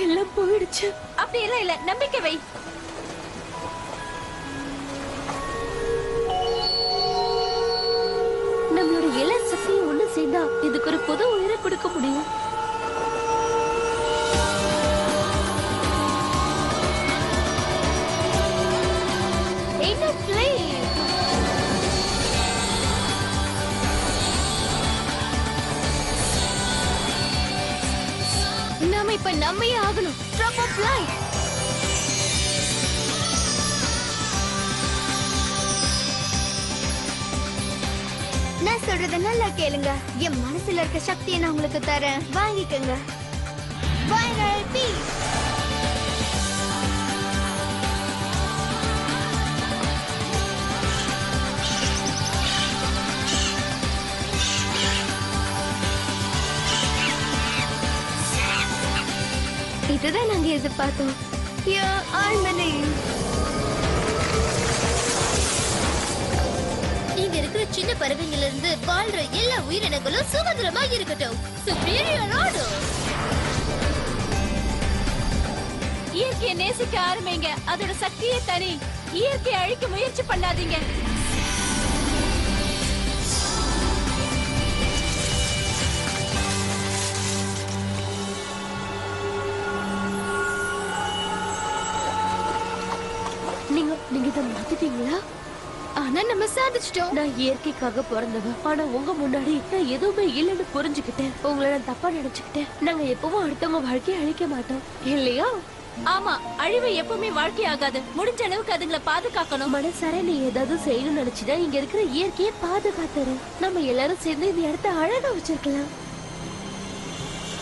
எல்லாம் போயிடுச்சு. அப்படி எல்லாம் இல்ல, நம்பிக்கை வை. நம்மளோட எல்லா சக்தியும் ஒண்ணு சேர்ந்தா இதுக்கு ஒரு புது உயிரை கொடுக்க முடியும். நாம இப்ப நம்பியே ஆகணும். Drop of light. நான் சொல்றத நல்லா கேளுங்க. என் மனசுல இருக்க சக்தியை நான் உங்களுக்கு தரேன், வாங்கிக்கங்க. Final piece. இதுதான் நாங்க எதிர்பார்த்தோம். இங்க இருக்கிற சின்ன பறவைங்கள இருந்து வாழ்ற எல்லா உயிரினங்களும் சுதந்திரமா இருக்கட்டும். Superior order. இயற்கையை நேசிக்க ஆரம்பிங்க. அதோட சக்தியை தனி. இயற்கையை அழிக்க முயற்சி பண்ணாதீங்க. நீங்க இதை மாத்திட்டீங்களா? ஆனா நம்ம சாதிச்சிட்டோம். நான் இயற்கைக்காக பிறந்தவ. ஆனா உங்க முன்னாடி நான் எதுவுமே இல்லைன்னு புரிஞ்சுக்கிட்டேன். உங்களை நான் தப்பா நினைச்சுக்கிட்டேன். நாங்க எப்பவும் அடுத்தவங்க வாழ்க்கையை அழிக்க மாட்டோம், இல்லையா? ஆமா, அழிவு எப்பவுமே வாழ்க்கை ஆகாது. முடிஞ்ச அளவுக்கு அதுங்களை பாதுகாக்கணும். மனசார நீ ஏதாவது செய்யணும்னு நினைச்சுதான் இங்க இருக்கிற இயற்கையை பாதுகாத்துரு. நம்ம எல்லாரும் சேர்ந்து இந்த இடத்த அழகா வச்சிருக்கலாம்.